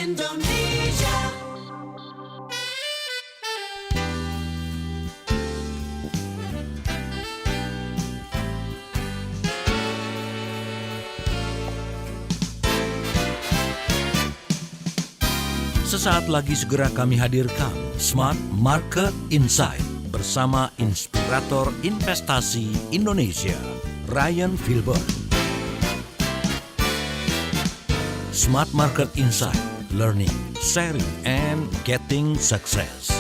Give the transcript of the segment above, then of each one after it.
Indonesia. Sesaat lagi segera kami hadirkan Smart Market Insight bersama Inspirator Investasi Indonesia, Ryan Filbert. Smart Market Insight, learning, sharing, and getting success.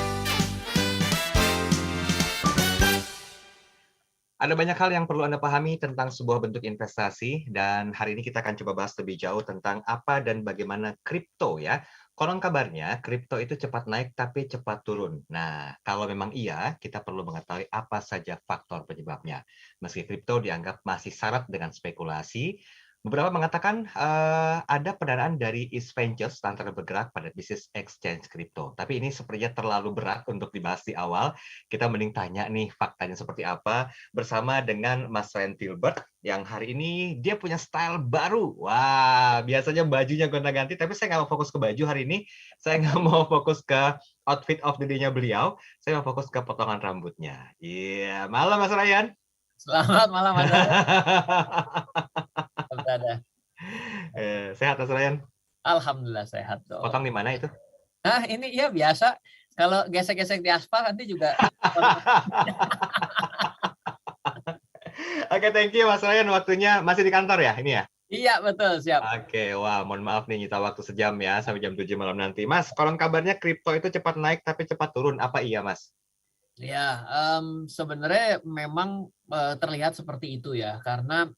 Ada banyak hal yang perlu Anda pahami tentang sebuah bentuk investasi, dan hari ini kita akan coba bahas lebih jauh tentang apa dan bagaimana kripto ya. Konon kabarnya, kripto itu cepat naik tapi cepat turun. Nah, kalau memang iya, kita perlu mengetahui apa saja faktor penyebabnya. Meski kripto dianggap masih syarat dengan spekulasi, beberapa mengatakan ada pendanaan dari East Ventures lantaran bergerak pada bisnis exchange kripto. Tapi ini sepertinya terlalu berat untuk dibahas di awal. Kita mending tanya nih faktanya seperti apa bersama dengan Mas Ryan Filbert yang hari ini dia punya style baru. Wah, biasanya bajunya gonta-ganti, tapi saya nggak mau fokus ke baju hari ini. Saya nggak mau fokus ke outfit of the day-nya beliau. Saya mau fokus ke potongan rambutnya. Iya, malam Mas Ryan. Selamat malam, Mas Ada. Sehat Mas Ryan? Alhamdulillah sehat dong. Potong di mana itu? Nah, ini ya biasa. Kalau gesek-gesek di aspal nanti juga. Oke, thank you Mas Ryan. Waktunya masih di kantor ya ini ya? Iya, betul, siap. Oke, wah mohon maaf nih nyita waktu sejam ya sampai jam 7 malam nanti. Mas, konon kabarnya kripto itu cepat naik tapi cepat turun. Apa iya, Mas? Ya, sebenarnya memang terlihat seperti itu ya. Karena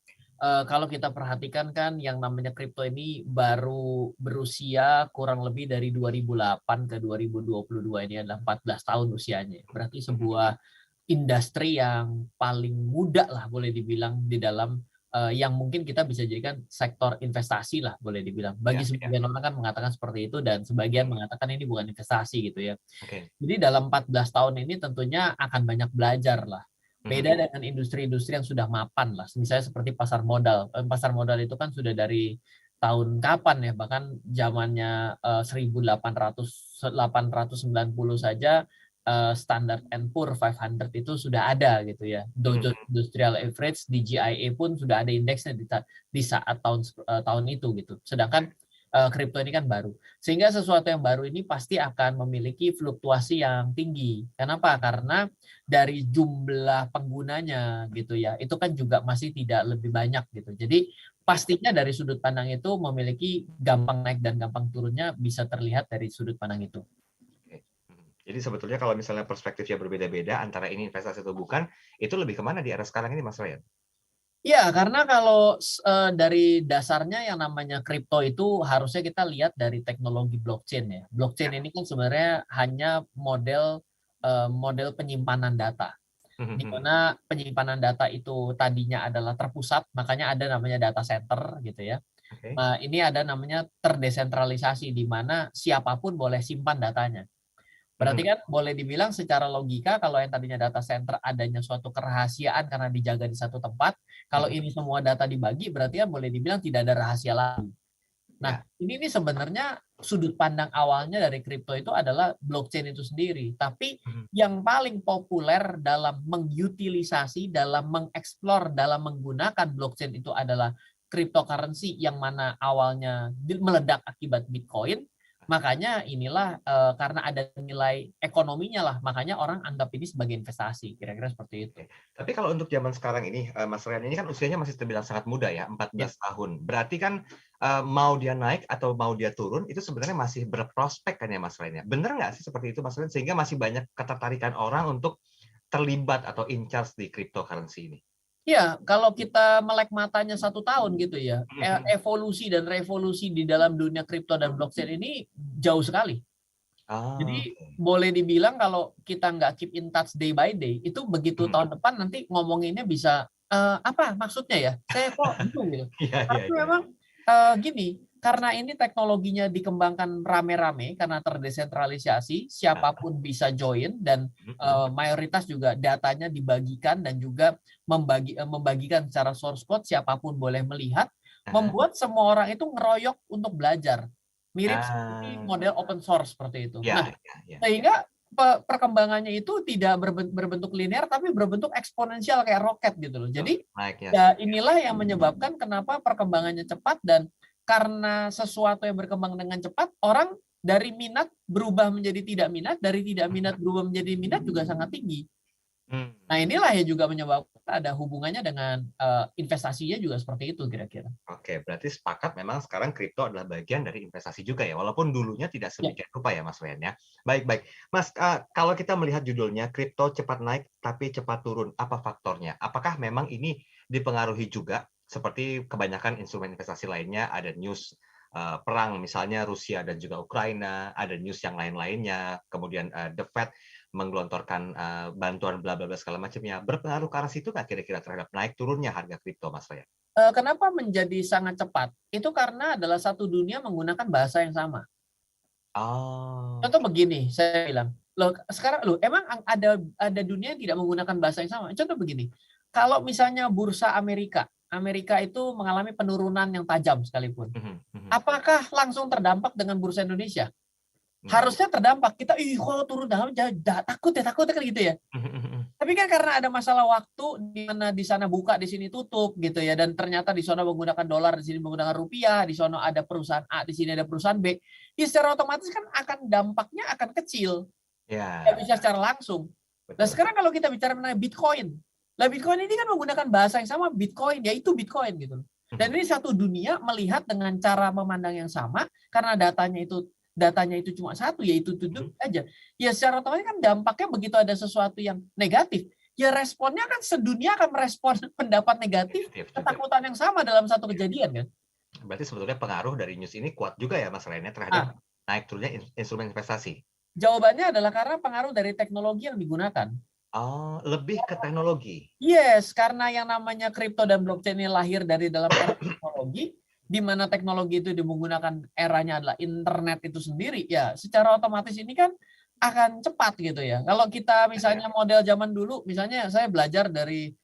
kalau kita perhatikan kan yang namanya kripto ini baru berusia kurang lebih dari 2008 ke 2022, ini adalah 14 tahun usianya. Berarti sebuah industri yang paling muda lah boleh dibilang di dalam yang mungkin kita bisa jadikan sektor investasi lah boleh dibilang. Bagi sebagian orang kan mengatakan seperti itu dan sebagian mengatakan ini bukan investasi gitu ya. Jadi dalam 14 tahun ini tentunya akan banyak belajar lah. Beda dengan industri-industri yang sudah mapan lah. Misalnya seperti pasar modal. Pasar modal itu kan sudah dari tahun kapan ya, bahkan zamannya 1890 saja Standard and Poor 500 itu sudah ada gitu ya. Dow Jones Industrial Average DJIA pun sudah ada indeksnya di saat tahun itu gitu. Sedangkan kripto ini kan baru. Sehingga sesuatu yang baru ini pasti akan memiliki fluktuasi yang tinggi. Kenapa? Karena dari jumlah penggunanya gitu ya, itu kan juga masih tidak lebih banyak gitu. Jadi pastinya dari sudut pandang itu memiliki gampang naik dan gampang turunnya bisa terlihat dari sudut pandang itu. Jadi sebetulnya kalau misalnya perspektifnya berbeda-beda antara ini investasi atau bukan, itu lebih kemana di era sekarang ini Mas Ryan? Ya, karena kalau dari dasarnya yang namanya kripto itu harusnya kita lihat dari teknologi blockchain ya. Blockchain ini kan sebenarnya hanya model penyimpanan data. Di mana penyimpanan data itu tadinya adalah terpusat, makanya ada namanya data center gitu ya. Nah, ini ada namanya terdesentralisasi di mana siapapun boleh simpan datanya. Berarti kan boleh dibilang secara logika kalau yang tadinya data center adanya suatu kerahasiaan karena dijaga di satu tempat, kalau ini semua data dibagi berarti kan boleh dibilang tidak ada rahasia lagi. Nah, ini sebenarnya sudut pandang awalnya dari kripto itu adalah blockchain itu sendiri. Tapi yang paling populer dalam mengutilisasi, dalam mengeksplor, dalam menggunakan blockchain itu adalah cryptocurrency yang mana awalnya meledak akibat Bitcoin. Makanya inilah karena ada nilai ekonominya lah, makanya orang anggap ini sebagai investasi, kira-kira seperti itu. Tapi kalau untuk zaman sekarang ini, Mas Ryan ini kan usianya masih terbilang sangat muda ya, 14 tahun. Berarti kan mau dia naik atau mau dia turun, itu sebenarnya masih berprospek kan ya Mas Ryan ya? Bener nggak sih seperti itu Mas Ryan? Sehingga masih banyak ketertarikan orang untuk terlibat atau in charge di cryptocurrency ini? Ya, kalau kita melek matanya 1 tahun gitu ya, evolusi dan revolusi di dalam dunia kripto dan blockchain ini jauh sekali. Jadi boleh dibilang kalau kita nggak keep in touch day by day, itu begitu tahun depan nanti ngomonginnya bisa apa maksudnya ya? Saya kok bingung gitu. Tapi memang gini, karena ini teknologinya dikembangkan rame-rame karena terdesentralisasi, siapapun bisa join dan mayoritas juga datanya dibagikan dan juga membagikan secara source code, siapapun boleh melihat, membuat semua orang itu ngeroyok untuk belajar. Mirip seperti Ah, model open source seperti itu. ya, Nah, ya, ya. sehingga perkembangannya itu tidak berbentuk linear tapi berbentuk eksponensial kayak roket gitu loh. Jadi Naiknya. ya inilah yang menyebabkan kenapa perkembangannya cepat, dan karena sesuatu yang berkembang dengan cepat, orang dari minat berubah menjadi tidak minat, dari tidak minat berubah menjadi minat juga sangat tinggi. Hmm. Nah, inilah yang juga menyebabkan ada hubungannya dengan investasinya juga seperti itu kira-kira. Oke, berarti sepakat memang sekarang kripto adalah bagian dari investasi juga ya, walaupun dulunya tidak Ya. sedemikian rupa ya Mas Wen ya. Baik, baik. Mas, kalau kita melihat judulnya kripto cepat naik tapi cepat turun, apa faktornya? Apakah memang ini dipengaruhi juga seperti kebanyakan instrumen investasi lainnya, ada news perang misalnya Rusia dan juga Ukraina, ada news yang lain-lainnya, kemudian The Fed menggelontorkan bantuan bla bla bla segala macamnya. Berpengaruh ke arah situ nggak kira-kira terhadap naik turunnya harga kripto, Mas Wen? Kenapa menjadi sangat cepat? Itu karena adalah satu dunia menggunakan bahasa yang sama. Oh. Contoh begini, saya bilang, loh sekarang loh emang ada dunia yang tidak menggunakan bahasa yang sama. Contoh begini, kalau misalnya bursa Amerika itu mengalami penurunan yang tajam sekalipun, apakah langsung terdampak dengan bursa Indonesia? Harusnya terdampak. Kita, kalau turun dalam takut kan gitu ya. Tapi kan karena ada masalah waktu di mana di sana buka, di sini tutup gitu ya, dan ternyata di sana menggunakan dolar, di sini menggunakan rupiah, di sana ada perusahaan A, di sini ada perusahaan B, ya secara otomatis kan dampaknya akan kecil. Ya. Nggak bisa secara langsung. Nah, sekarang kalau kita bicara mengenai Bitcoin, Bitcoin ini kan menggunakan bahasa yang sama, Bitcoin, yaitu Bitcoin gitu. Dan ini satu dunia melihat dengan cara memandang yang sama, karena datanya itu cuma satu, yaitu tutup aja. Ya secara otomatis kan dampaknya begitu ada sesuatu yang negatif, ya responnya kan sedunia akan merespon pendapat negatif, ketakutan yang sama dalam satu kejadian kan. Berarti sebetulnya pengaruh dari news ini kuat juga ya Mas Rene terhadap naik turunnya instrumen investasi. Jawabannya adalah karena pengaruh dari teknologi yang digunakan. Oh, lebih ke teknologi. Yes, karena yang namanya kripto dan blockchain ini lahir dari dalam era teknologi, di mana teknologi itu menggunakan eranya adalah internet itu sendiri, ya secara otomatis ini kan akan cepat gitu ya. Kalau kita misalnya model zaman dulu, misalnya saya belajar dari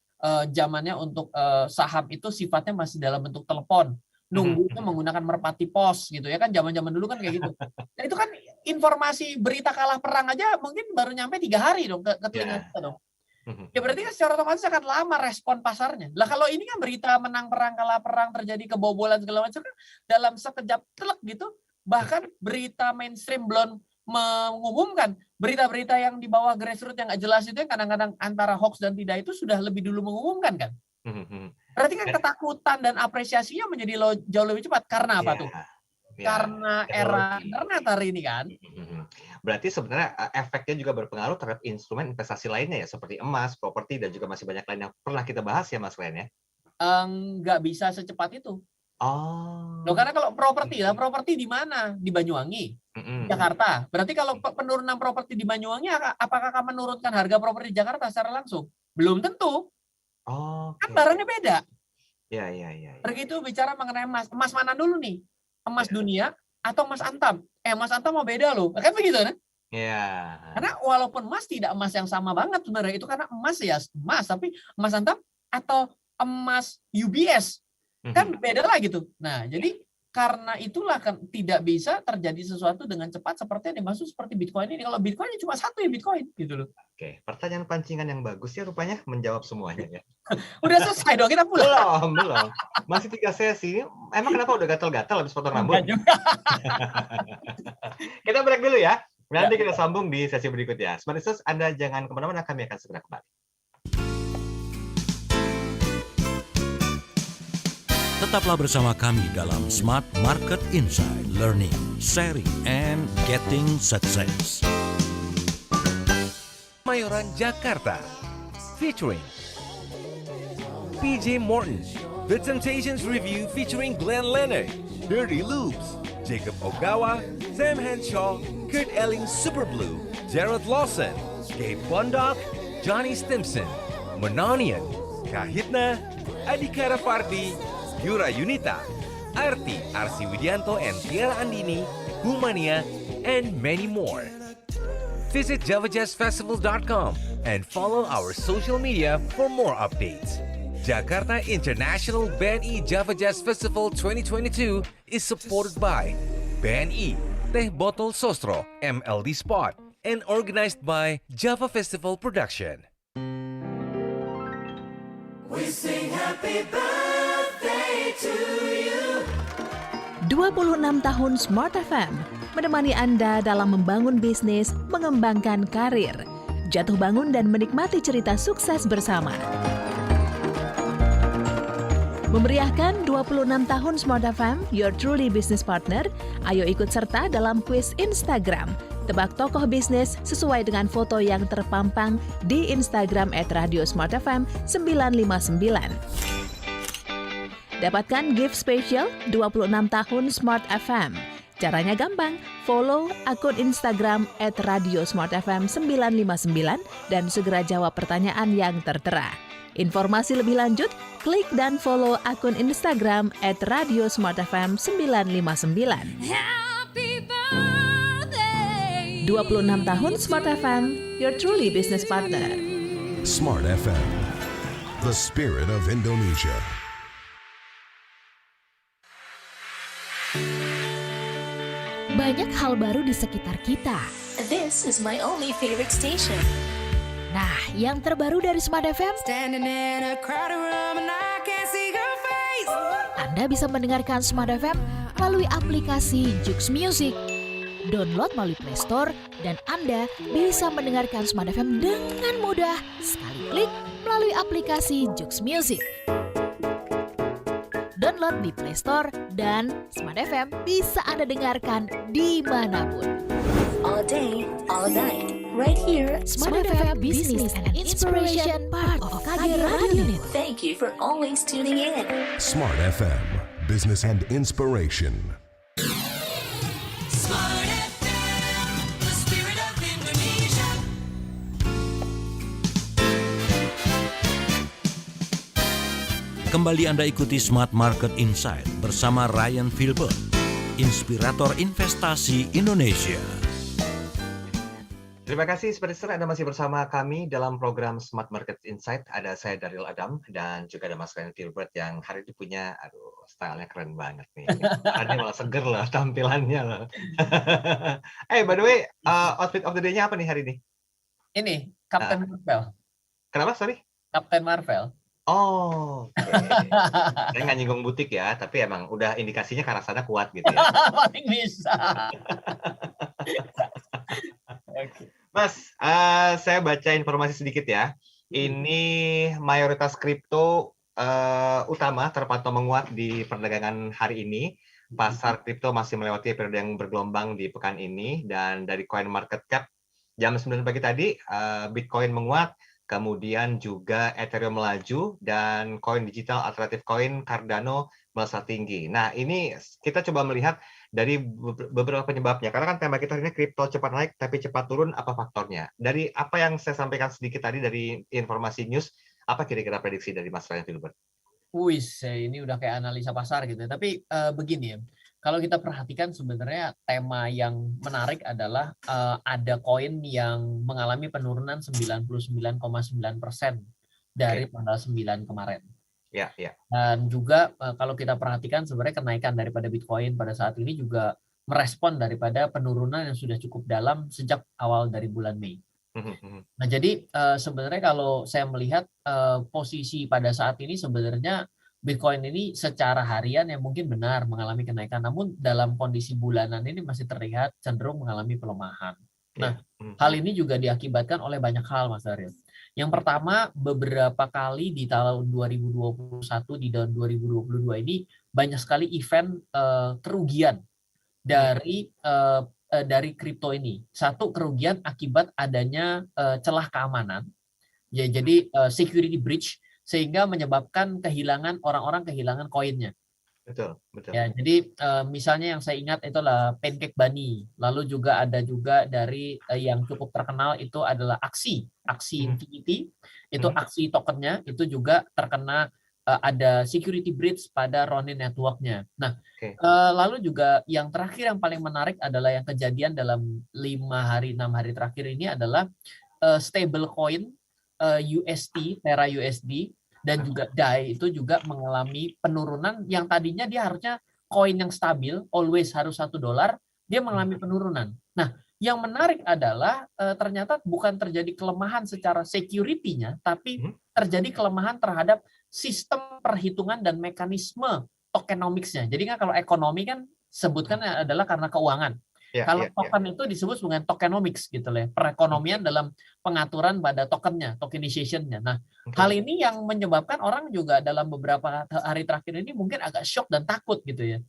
zamannya untuk saham itu sifatnya masih dalam bentuk telepon, nunggunya menggunakan merpati pos gitu ya kan, zaman-zaman dulu kan kayak gitu. Nah, itu kan informasi berita kalah perang aja mungkin baru nyampe 3 hari dong ke telinga kita dong. Ya berarti kan secara otomatis akan lama respon pasarnya. Lah kalau ini kan berita menang perang, kalah perang, terjadi kebobolan segala macam kan dalam sekejap telek gitu. Bahkan berita mainstream belum mengumumkan, berita-berita yang di bawah grassroots yang nggak jelas itu yang kadang-kadang antara hoax dan tidak itu sudah lebih dulu mengumumkan kan. Berarti kan ketakutan dan apresiasinya menjadi jauh lebih cepat. Karena apa tuh? Karena era internet hari ini kan. Berarti sebenarnya efeknya juga berpengaruh terhadap instrumen investasi lainnya ya, seperti emas, properti, dan juga masih banyak lain yang pernah kita bahas ya Mas Ren ya? Nggak bisa secepat itu. Oh. Loh, karena kalau properti di mana? Di Banyuwangi, Jakarta. Berarti kalau penurunan properti di Banyuwangi, apakah akan menurunkan harga properti di Jakarta secara langsung? Belum tentu. Kan barangnya beda. Ya. Begitu bicara mengenai emas, emas mana dulu nih? Emas dunia atau emas antam? Emas antam mau beda loh, kan begitu kan? Iya. Karena walaupun emas tidak emas yang sama banget sebenarnya, itu karena emas ya emas, tapi emas antam atau emas UBS kan beda lah gitu. Nah, jadi karena itulah kan tidak bisa terjadi sesuatu dengan cepat seperti yang dimaksud seperti Bitcoin ini. Kalau Bitcoin cuma satu ya Bitcoin gitu loh. Oke, pertanyaan pancingan yang bagus ya rupanya menjawab semuanya ya. Udah selesai dong, kita pulang. Belum. Masih 3 sesi. Emang kenapa udah gatal-gatal habis potong rambut? Kita break dulu ya. Nanti kita sambung di sesi berikutnya. Smart Listeners, Anda jangan kemana-mana, kami akan segera kembali. Tetaplah bersama kami dalam Smart Market Insight, Learning, Sharing, and Getting Success. Mayoran, Jakarta, featuring PJ Morton, The Temptations Review featuring Glenn Leonard, Dirty Loops, Jacob Ogawa, Sam Henshaw, Kurt Elling Superblue, Jared Lawson, Gabe Bondoc, Johnny Stimson, Mononian, Kahitna, Adhikara Fardi, Yura Yunita, Arti, Arsi Widianto and Tiara Andini, Humania, and many more. Visit javajazzfestival.com and follow our social media for more updates. Jakarta International BNI Java Jazz Festival 2022 is supported by BNI, Teh Botol Sostro, MLD Spot, and organized by Java Festival Production. 26 tahun Smart FM menemani Anda dalam membangun bisnis, mengembangkan karir, jatuh bangun dan menikmati cerita sukses bersama. Memeriahkan 26 tahun Smart FM, your truly business partner, ayo ikut serta dalam kuis Instagram. Tebak tokoh bisnis sesuai dengan foto yang terpampang di Instagram @radiosmartfm 959. Dapatkan gift spesial 26 tahun Smart FM. Caranya gampang, follow akun Instagram @radiosmartfm 959 dan segera jawab pertanyaan yang tertera. Informasi lebih lanjut, klik dan follow akun Instagram @radiosmartfm 959. 26 tahun Smart FM, your truly business partner. Smart FM, the spirit of Indonesia. Banyak hal baru di sekitar kita. This is my only favorite station. Nah, yang terbaru dari Smart FM, Anda bisa mendengarkan Smart FM melalui aplikasi Joox Music. Download melalui Play Store dan Anda bisa mendengarkan Smart FM dengan mudah sekali klik melalui aplikasi Joox Music. Download di Play Store dan Smart FM bisa Anda dengarkan dimanapun. All day, all night, right here. Smart FM Business and Inspiration, part of KG Radio Unit. Thank you for always tuning in. Smart FM, business and inspiration. Smart FM, the spirit of Indonesia. Kembali Anda ikuti Smart Market Insight bersama Ryan Filbert, inspirator investasi Indonesia. Terima kasih seperti Anda masih bersama kami dalam program Smart Market Insight. Ada saya Daryl Adam dan juga ada Mas Ryan Filbert yang hari ini punya, stylenya keren banget nih. Tadi malah seger loh tampilannya loh. By the way, outfit of the day-nya apa nih hari ini? Ini Captain Marvel. Kenapa, sorry? Captain Marvel. Oh, oke. Saya nggak nyinggung butik ya, tapi emang udah indikasinya ke arah sana kuat gitu ya. Paling bisa. Mas, saya baca informasi sedikit ya. Ini mayoritas kripto utama terpantau menguat di perdagangan hari ini. Pasar kripto masih melewati periode yang bergelombang di pekan ini. Dan dari Coin Market Cap, jam 9 pagi tadi, Bitcoin menguat, kemudian juga Ethereum melaju, dan koin digital alternatif koin Cardano melesat tinggi. Nah, ini kita coba melihat dari beberapa penyebabnya. Karena kan tema kita hari ini kripto cepat naik tapi cepat turun, apa faktornya? Dari apa yang saya sampaikan sedikit tadi dari informasi news, apa kira-kira prediksi dari Mas Ryan Filbert? Ini udah kayak analisa pasar gitu. Tapi begini ya, kalau kita perhatikan sebenarnya tema yang menarik adalah ada koin yang mengalami penurunan 99,9% dari tanggal 9 kemarin. Ya. Dan juga kalau kita perhatikan sebenarnya kenaikan daripada Bitcoin pada saat ini juga merespon daripada penurunan yang sudah cukup dalam sejak awal dari bulan Mei. Nah, jadi sebenarnya kalau saya melihat posisi pada saat ini sebenarnya Bitcoin ini secara harian yang mungkin benar mengalami kenaikan, namun dalam kondisi bulanan ini masih terlihat cenderung mengalami pelemahan. Nah, hal ini juga diakibatkan oleh banyak hal, Mas Daryl. Yang pertama, beberapa kali di tahun 2021, di tahun 2022 ini banyak sekali event kerugian dari kripto ini. Satu, kerugian akibat adanya celah keamanan, ya, jadi security breach, sehingga menyebabkan orang-orang kehilangan koinnya. Betul. Ya, jadi misalnya yang saya ingat itulah Pancake Bunny, lalu juga ada dari yang cukup terkenal itu adalah Axie Infinity, itu Axie tokennya itu juga terkena ada security breach pada Ronin network-nya. Nah, lalu juga yang terakhir yang paling menarik adalah yang kejadian dalam 6 hari terakhir ini adalah stable coin USD, Terra USD, dan juga DAI itu juga mengalami penurunan yang tadinya dia harusnya koin yang stabil, always harus $1, dia mengalami penurunan. Nah, yang menarik adalah ternyata bukan terjadi kelemahan secara security-nya, tapi terjadi kelemahan terhadap sistem perhitungan dan mekanisme tokenomics-nya. Jadi kan kalau ekonomi kan sebutkan adalah karena keuangan. Kalau token itu disebut dengan tokenomics gitu loh, perekonomian dalam pengaturan pada tokennya, tokenization-nya. Nah, hal ini yang menyebabkan orang juga dalam beberapa hari terakhir ini mungkin agak shock dan takut gitu ya.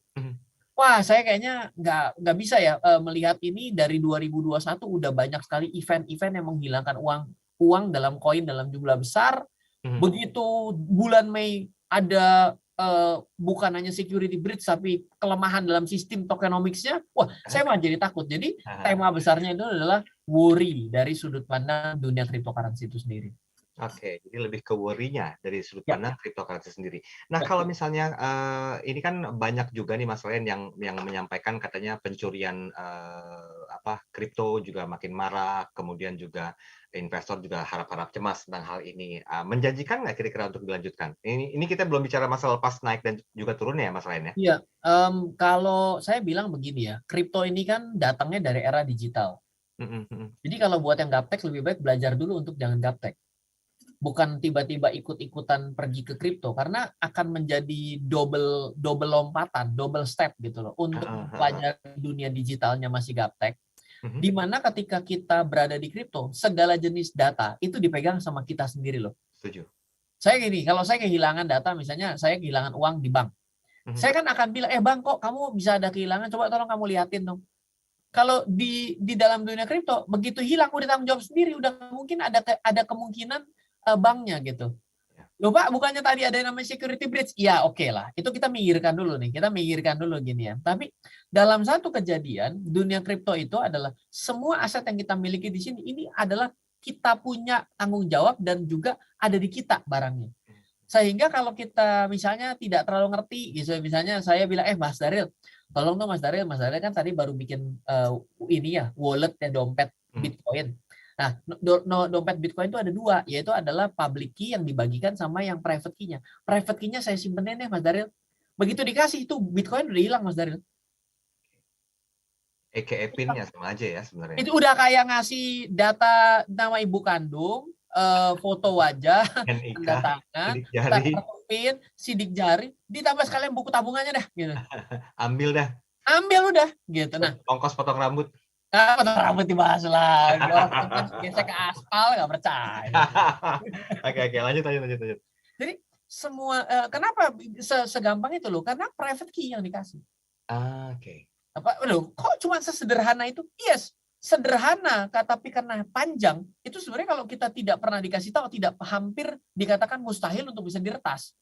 Wah, saya kayaknya nggak bisa ya melihat ini dari 2021 udah banyak sekali event-event yang menghilangkan uang dalam koin dalam jumlah besar. Begitu bulan Mei ada bukan hanya security breach tapi kelemahan dalam sistem tokenomics-nya, wah saya malah jadi takut. Jadi tema besarnya itu adalah worry dari sudut pandang dunia cryptocurrency itu sendiri. Oke, jadi lebih ke worry-nya dari sudut pandang cryptocurrency sendiri. Nah, kalau misalnya ini kan banyak juga nih Mas Ryan yang menyampaikan katanya pencurian kripto juga makin marak, kemudian juga investor juga harap-harap cemas tentang hal ini. Menjanjikan nggak kira-kira untuk dilanjutkan? Ini kita belum bicara masalah pas naik dan juga turunnya ya Mas Ryan ya? Iya, kalau saya bilang begini ya, kripto ini kan datangnya dari era digital. Jadi kalau buat yang gaptek lebih baik belajar dulu untuk jangan gaptek. Bukan tiba-tiba ikut-ikutan pergi ke kripto karena akan menjadi double lompatan, double step gitu loh untuk mempelajari dunia digitalnya masih gaptek. Di mana ketika kita berada di kripto, segala jenis data itu dipegang sama kita sendiri loh. Setuju. Saya gini, kalau saya kehilangan data, misalnya saya kehilangan uang di bank, saya kan akan bilang, bang kok kamu bisa ada kehilangan, coba tolong kamu liatin dong. Kalau di dalam dunia kripto, begitu hilang udah tanggung jawab sendiri, udah mungkin ada kemungkinan banknya gitu. Loh Pak, bukannya tadi ada yang namanya security breach? Ya oke lah, itu kita minggirkan dulu nih, kita minggirkan dulu gini ya. Tapi dalam satu kejadian, dunia kripto itu adalah semua aset yang kita miliki di sini, ini adalah kita punya tanggung jawab dan juga ada di kita barangnya. Sehingga kalau kita misalnya tidak terlalu ngerti, gitu, misalnya saya bilang, Mas Daril, tolong dong Mas Daril kan tadi baru bikin ini ya, wallet ya, dompet Bitcoin. Nah, dompet Bitcoin itu ada dua, yaitu adalah public key yang dibagikan sama yang private key-nya. Private key-nya saya simpenin ya Mas Daril. Begitu dikasih itu Bitcoin udah hilang Mas Daril. PIN-nya sama aja ya sebenarnya. Itu udah kayak ngasih data nama ibu kandung, foto wajah, tanda tangan, PIN, sidik jari, ditambah sekalian buku tabungannya dah gitu. Ambil udah gitu. Nah, ongkos potong rambut. Potong rambut dibahas lagi. Orang gesek ke aspal nggak percaya. Oke, lanjut. Jadi semua kenapa segampang itu loh? Karena private key yang dikasih. Oke. Kok cuma sesederhana itu? Yes, sederhana, tapi karena panjang itu sebenarnya kalau kita tidak pernah dikasih tahu, tidak hampir dikatakan mustahil untuk bisa diretas.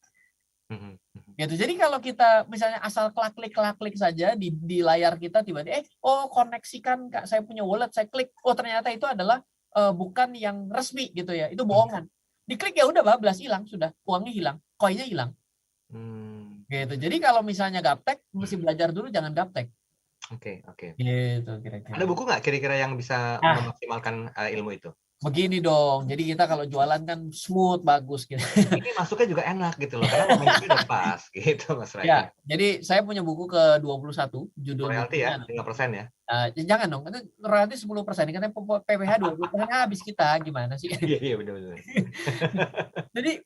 Gitu. Jadi kalau kita misalnya asal klik saja di layar kita tiba-tiba koneksikan Kak, saya punya wallet, saya klik, ternyata itu adalah bukan yang resmi gitu ya, itu bohongan. Diklik ya udah bablas, hilang sudah, uangnya hilang, koinnya hilang. Gitu. Jadi kalau misalnya gaptek mesti belajar dulu jangan gaptek. Oke. Gitu kira-kira. Ada buku nggak kira-kira yang bisa memaksimalkan ilmu itu? Begini dong, jadi kita kalau jualan kan smooth, bagus gitu. Ini masuknya juga enak gitu loh, karena momennya udah pas gitu Mas Ryan. Ya, jadi saya punya buku ke-21, judul royalti ya, 5% ya? Jangan dong, itu royalti 10%, karena PPh 20% habis kita, gimana sih? Iya, benar. Jadi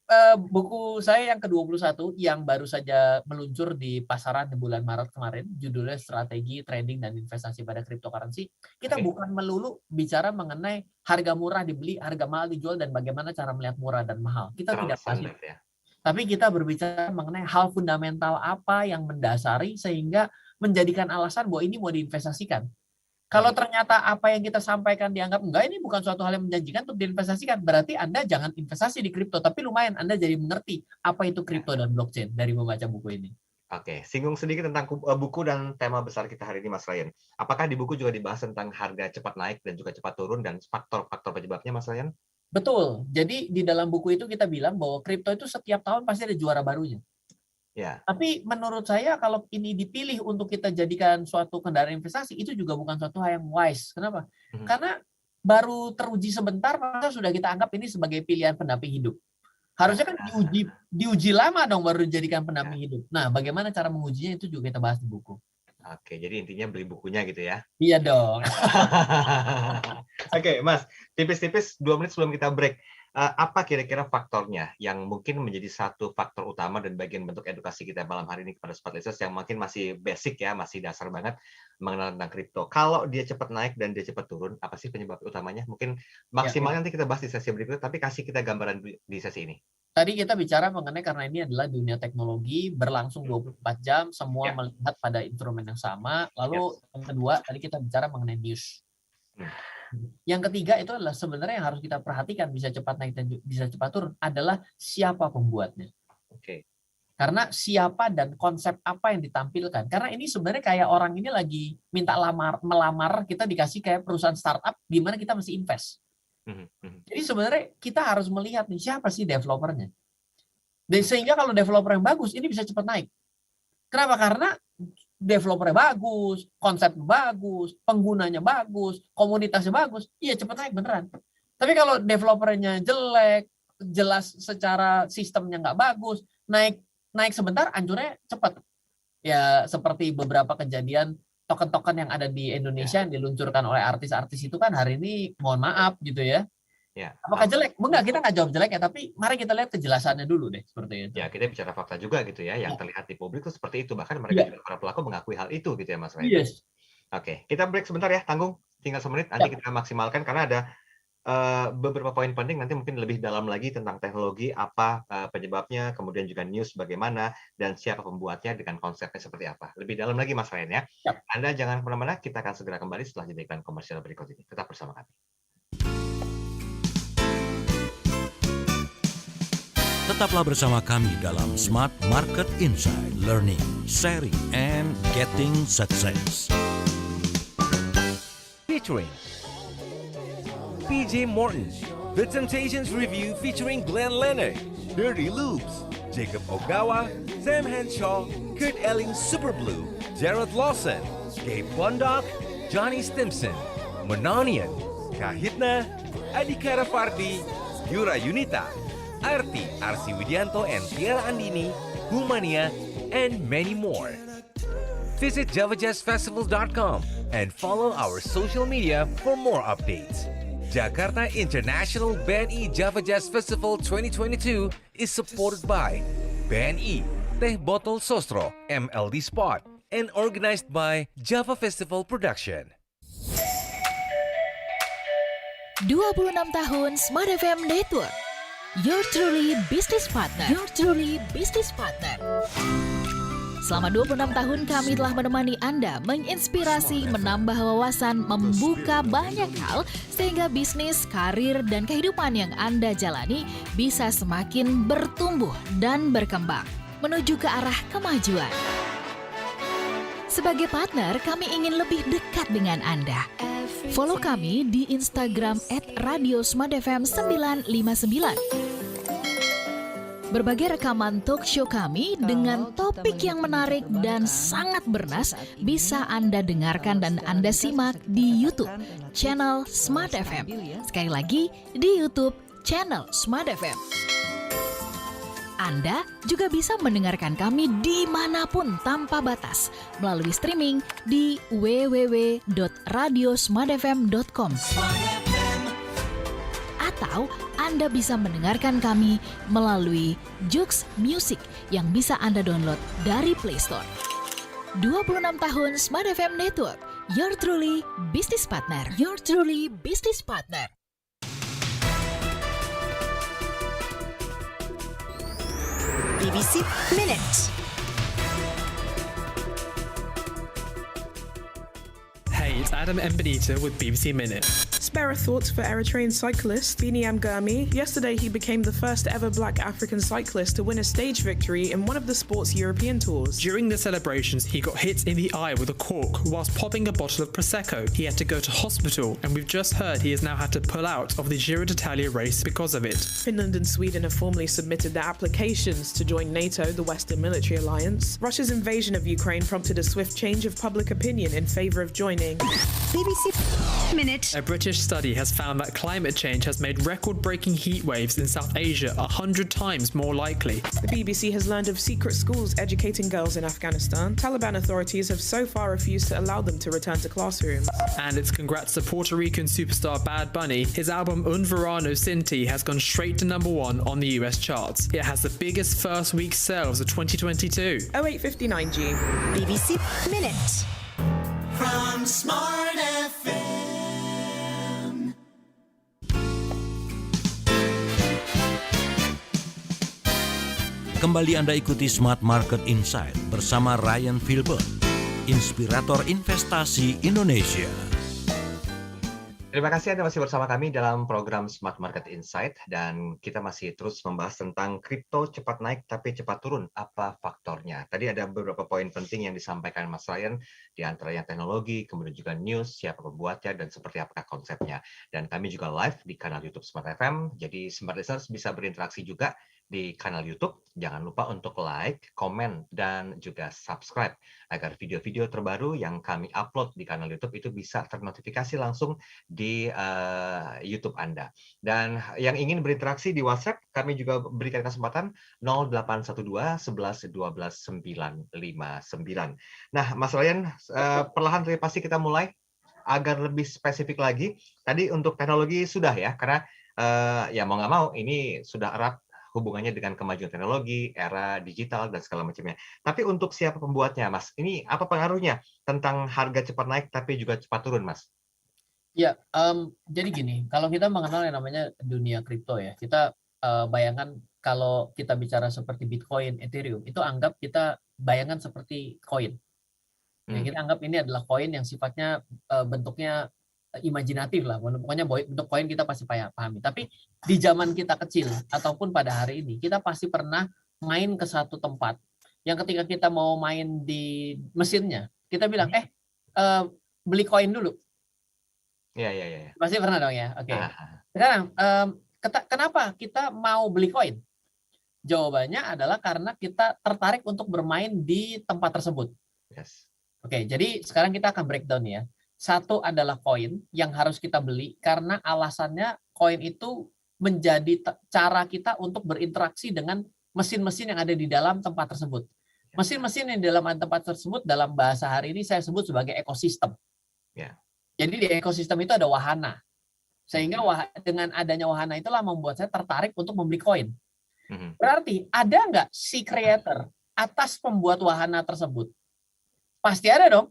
buku saya yang ke-21 yang baru saja meluncur di pasaran di bulan Maret kemarin, judulnya Strategi Trading dan Investasi pada Cryptocurrency. Kita bukan melulu bicara mengenai harga murah dibeli, harga mahal dijual, dan bagaimana cara melihat murah dan mahal. Kita tidak pasti. Ya. Tapi kita berbicara mengenai hal fundamental apa yang mendasari sehingga menjadikan alasan bahwa ini mau diinvestasikan. Kalau ternyata apa yang kita sampaikan dianggap enggak, ini bukan suatu hal yang menjanjikan untuk diinvestasikan, berarti Anda jangan investasi di kripto, tapi lumayan Anda jadi mengerti apa itu kripto dan blockchain dari membaca buku ini. Oke, singgung sedikit tentang buku dan tema besar kita hari ini Mas Ryan. Apakah di buku juga dibahas tentang harga cepat naik dan juga cepat turun dan faktor-faktor penyebabnya Mas Ryan? Betul. Jadi di dalam buku itu kita bilang bahwa kripto itu setiap tahun pasti ada juara barunya. Ya. Tapi menurut saya kalau ini dipilih untuk kita jadikan suatu kendaraan investasi, itu juga bukan suatu hal yang wise. Kenapa? Karena baru teruji sebentar, maka sudah kita anggap ini sebagai pilihan pendamping hidup. Harusnya kan diuji lama dong baru dijadikan pendamping hidup. Nah, bagaimana cara mengujinya itu juga kita bahas di buku. Oke, jadi intinya beli bukunya gitu ya. Iya dong. Oke, Mas, tipis-tipis 2 menit sebelum kita break. Apa kira-kira faktornya yang mungkin menjadi satu faktor utama dan bagian bentuk edukasi kita malam hari ini kepada Smart Listeners yang mungkin masih basic ya, masih dasar banget mengenal tentang kripto. Kalau dia cepat naik dan dia cepat turun, apa sih penyebab utamanya? Mungkin maksimalnya nanti kita bahas di sesi berikutnya, tapi kasih kita gambaran di sesi ini. Tadi kita bicara mengenai karena ini adalah dunia teknologi berlangsung 24 jam, semua melihat pada instrumen yang sama. Lalu yang kedua, tadi kita bicara mengenai news. Yang ketiga itu adalah sebenarnya yang harus kita perhatikan bisa cepat naik dan bisa cepat turun adalah siapa pembuatnya. Oke. Karena siapa dan konsep apa yang ditampilkan. Karena ini sebenarnya kayak orang ini lagi minta melamar, kita dikasih kayak perusahaan startup di mana kita mesti invest. Jadi sebenarnya kita harus melihat nih siapa sih developernya. Dan sehingga kalau developer yang bagus ini bisa cepat naik. Kenapa? Karena developernya bagus, konsepnya bagus, penggunanya bagus, komunitasnya bagus, iya cepat naik beneran. Tapi kalau developernya jelek, jelas secara sistemnya nggak bagus, naik sebentar, hancurnya cepat. Ya seperti beberapa kejadian token-token yang ada di Indonesia yang diluncurkan oleh artis-artis itu kan hari ini mohon maaf gitu ya. Ya. Apakah jelek? Enggak, kita nggak jawab jelek ya, tapi mari kita lihat kejelasannya dulu deh seperti itu. Ya, kita bicara fakta juga gitu ya, yang terlihat di publik itu seperti itu. Bahkan mereka juga para pelaku mengakui hal itu gitu ya, Mas Ray. Yes. Oke, kita break sebentar ya, tanggung. Tinggal 1 menit, nanti kita maksimalkan karena ada beberapa poin penting nanti mungkin lebih dalam lagi tentang teknologi, apa penyebabnya, kemudian juga news bagaimana, dan siapa pembuatnya dengan konsepnya seperti apa. Lebih dalam lagi Mas Ryan ya. Anda jangan kemana-mana, kita akan segera kembali setelah jeda iklan komersial berikut ini. Tetap bersama kami. Tetaplah bersama kami dalam Smart Market Insight, Learning, Sharing, and Getting Success. Featuring PJ Morton, The Temptations Review featuring Glenn Lennon, Dirty Loops, Jacob Ogawa, Sam Henshaw, Kurt Elling Superblue, Jared Lawson, Gabe Bondoc, Johnny Stimson, Mononian, Kahitna, Adhikara Fardi, Yura Yunita, Arti, Arsi Widianto and Tiara Andini, Humania, and many more. Visit javajazzfestival.com and follow our social media for more updates. Jakarta International BNI Java Jazz Festival 2022 is supported by BNI, Teh Botol Sostro, MLD Spot, and organized by Java Festival Production. 26 tahun Smart FM Network. Your truly business partner. Your truly business partner. Selama 26 tahun kami telah menemani Anda, menginspirasi, menambah wawasan, membuka banyak hal sehingga bisnis, karir, dan kehidupan yang Anda jalani bisa semakin bertumbuh dan berkembang menuju ke arah kemajuan. Sebagai partner, kami ingin lebih dekat dengan Anda. Follow kami di Instagram @radiosmartfm959. Berbagai rekaman talk show kami dengan topik yang menarik dan sangat bernas bisa Anda dengarkan dan Anda simak di YouTube channel Smart FM. Sekali lagi di YouTube channel Smart FM. Anda juga bisa mendengarkan kami dimanapun tanpa batas melalui streaming di www.radiosmartfm.com. Atau Anda bisa mendengarkan kami melalui Jux Music yang bisa Anda download dari Play Store. 26 tahun Smart FM Network, your truly business partner. Your truly business partner. BBC Minute. Hey, it's Adam Benita with BBC Minute. Spare a thought for Eritrean cyclist Biniam Gurmi. Yesterday, he became the first ever black African cyclist to win a stage victory in one of the sport's European tours. During the celebrations, he got hit in the eye with a cork whilst popping a bottle of Prosecco. He had to go to hospital, and we've just heard he has now had to pull out of the Giro d'Italia race because of it. Finland and Sweden have formally submitted their applications to join NATO, the Western military alliance. Russia's invasion of Ukraine prompted a swift change of public opinion in favour of joining. BBC Minute. A British British study has found that climate change has made record-breaking heat waves in South Asia 100 times more likely. The BBC has learned of secret schools educating girls in Afghanistan. Taliban authorities have so far refused to allow them to return to classrooms. And it's congrats to Puerto Rican superstar Bad Bunny. His album Un Verano Sinti has gone straight to #1 on the US charts. It has the biggest first week sales of 2022. 0859G. BBC Minute. From Smart FM. Kembali Anda ikuti Smart Market Insight bersama Ryan Filbert, inspirator investasi Indonesia. Terima kasih Anda masih bersama kami dalam program Smart Market Insight dan kita masih terus membahas tentang kripto cepat naik tapi cepat turun. Apa faktornya? Tadi ada beberapa poin penting yang disampaikan Mas Ryan, di antaranya teknologi, kemudian juga news, siapa pembuatnya, dan seperti apa konsepnya. Dan kami juga live di kanal YouTube Smart FM, jadi Smart Listeners bisa berinteraksi juga di kanal YouTube. Jangan lupa untuk like, komen, dan juga subscribe agar video-video terbaru yang kami upload di kanal YouTube itu bisa ternotifikasi langsung di YouTube Anda. Dan yang ingin berinteraksi di WhatsApp, kami juga berikan kesempatan 0812 11 12 959. Nah, Mas Ryan, perlahan tapi pasti kita mulai agar lebih spesifik lagi. Tadi untuk teknologi sudah ya, karena ya mau nggak mau ini sudah erat hubungannya dengan kemajuan teknologi, era digital, dan segala macamnya. Tapi untuk siapa pembuatnya, Mas? Ini apa pengaruhnya tentang harga cepat naik tapi juga cepat turun, Mas? Ya, jadi gini, kalau kita mengenal yang namanya dunia kripto ya, kita bayangkan kalau kita bicara seperti Bitcoin, Ethereum, itu anggap kita bayangkan seperti koin. Ya, kita anggap ini adalah koin yang sifatnya bentuknya imajinatif lah, pokoknya bentuk koin kita pasti pahami. Tapi di zaman kita kecil ataupun pada hari ini, kita pasti pernah main ke satu tempat yang ketika kita mau main di mesinnya, kita bilang, beli koin dulu. Iya. Pasti pernah dong ya. Oke. Sekarang, kenapa kita mau beli koin? Jawabannya adalah karena kita tertarik untuk bermain di tempat tersebut. Yes. Oke, jadi sekarang kita akan breakdown ya. Satu adalah koin yang harus kita beli karena alasannya koin itu menjadi cara kita untuk berinteraksi dengan mesin-mesin yang ada di dalam tempat tersebut. Mesin-mesin yang di dalam tempat tersebut dalam bahasa hari ini saya sebut sebagai ekosistem. Jadi di ekosistem itu ada wahana. Sehingga dengan adanya wahana itulah membuat saya tertarik untuk membeli koin. Berarti ada nggak si creator atas pembuat wahana tersebut? Pasti ada dong.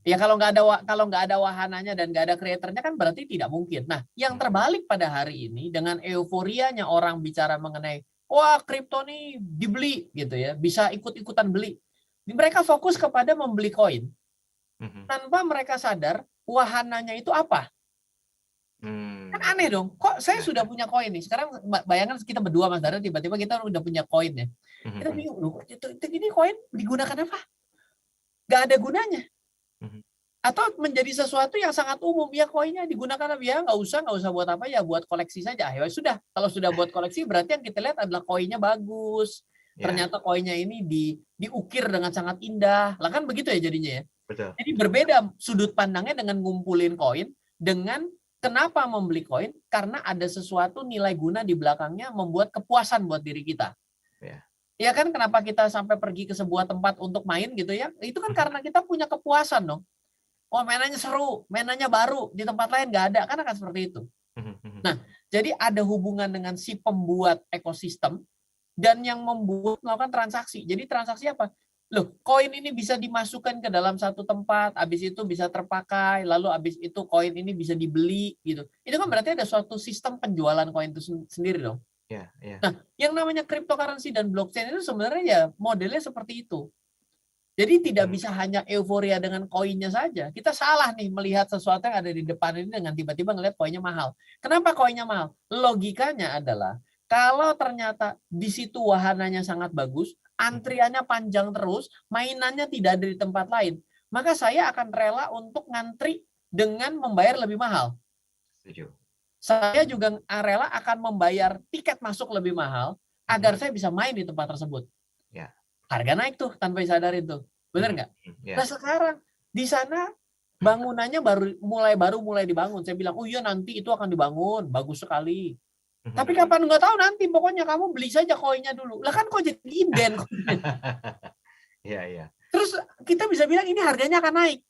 Ya kalau nggak ada wahananya dan nggak ada kreatornya kan berarti tidak mungkin. Nah, yang terbalik pada hari ini dengan euforianya orang bicara mengenai wah kripto nih dibeli gitu ya, bisa ikut-ikutan beli. Mereka fokus kepada membeli koin tanpa mereka sadar wahananya itu apa. Kan aneh dong. Kok saya sudah punya koin nih? Sekarang bayangkan kita berdua Mas Dara tiba-tiba kita udah punya koin ya. Kita bingung, ini koin digunakan apa? Nggak ada gunanya. Atau menjadi sesuatu yang sangat umum ya koinnya digunakan ya nggak usah buat apa ya buat koleksi saja ya sudah kalau sudah buat koleksi berarti yang kita lihat adalah koinnya bagus ternyata koinnya ini diukir dengan sangat indah lah kan begitu ya jadinya ya. Betul. Jadi berbeda sudut pandangnya dengan ngumpulin koin dengan kenapa membeli koin karena ada sesuatu nilai guna di belakangnya membuat kepuasan buat diri kita. Ya kan kenapa kita sampai pergi ke sebuah tempat untuk main gitu ya? Itu kan karena kita punya kepuasan dong. Oh mainannya seru, mainannya baru, di tempat lain nggak ada, kan akan seperti itu. Nah, jadi ada hubungan dengan si pembuat ekosistem dan yang membuat melakukan transaksi. Jadi transaksi apa? Loh, koin ini bisa dimasukkan ke dalam satu tempat, habis itu bisa terpakai, lalu habis itu koin ini bisa dibeli gitu. Itu kan berarti ada suatu sistem penjualan koin itu sendiri dong. Nah, yang namanya cryptocurrency dan blockchain itu sebenarnya ya modelnya seperti itu. Jadi tidak bisa hanya euforia dengan koinnya saja. Kita salah nih melihat sesuatu yang ada di depan ini dengan tiba-tiba ngelihat koinnya mahal. Kenapa koinnya mahal? Logikanya adalah kalau ternyata di situ wahananya sangat bagus, antriannya panjang terus, mainannya tidak ada di tempat lain, maka saya akan rela untuk ngantri dengan membayar lebih mahal. Setuju. Saya juga rela akan membayar tiket masuk lebih mahal agar saya bisa main di tempat tersebut. Harga naik tuh tanpa disadarin tuh, benar nggak? Nah sekarang di sana Bangunannya baru mulai dibangun. Saya bilang, oh iya nanti itu akan dibangun, bagus sekali. Tapi kapan nggak tahu nanti, pokoknya kamu beli saja koinnya dulu. Lah kan kok jadi inden. Iya. Terus kita bisa bilang ini harganya akan naik.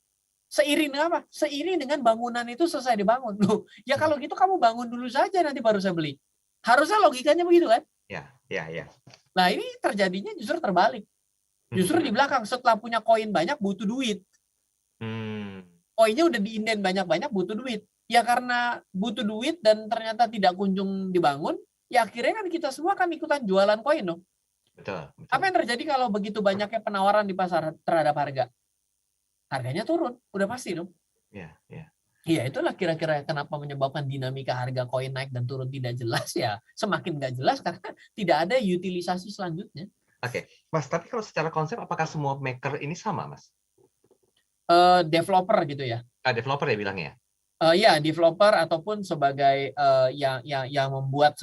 Seiring dengan apa? Seiring dengan bangunan itu selesai dibangun. Loh, ya kalau gitu kamu bangun dulu saja nanti baru saya beli. Harusnya logikanya begitu kan? Ya. Nah ini terjadinya justru terbalik. Justru di belakang setelah punya koin banyak butuh duit. Koinnya udah diinden banyak-banyak butuh duit. Ya karena butuh duit dan ternyata tidak kunjung dibangun, ya akhirnya kan kita semua akan ikutan jualan koin dong. Betul. Apa yang terjadi kalau begitu banyaknya penawaran di pasar terhadap harga? Harganya turun, udah pasti dong. Iya, itulah kira-kira kenapa menyebabkan dinamika harga koin naik dan turun tidak jelas ya. Semakin nggak jelas karena tidak ada utilisasi selanjutnya. Oke, Mas, tapi kalau secara konsep apakah semua maker ini sama, Mas? Developer gitu ya. Developer ya bilangnya. Ya, developer ataupun sebagai yang membuat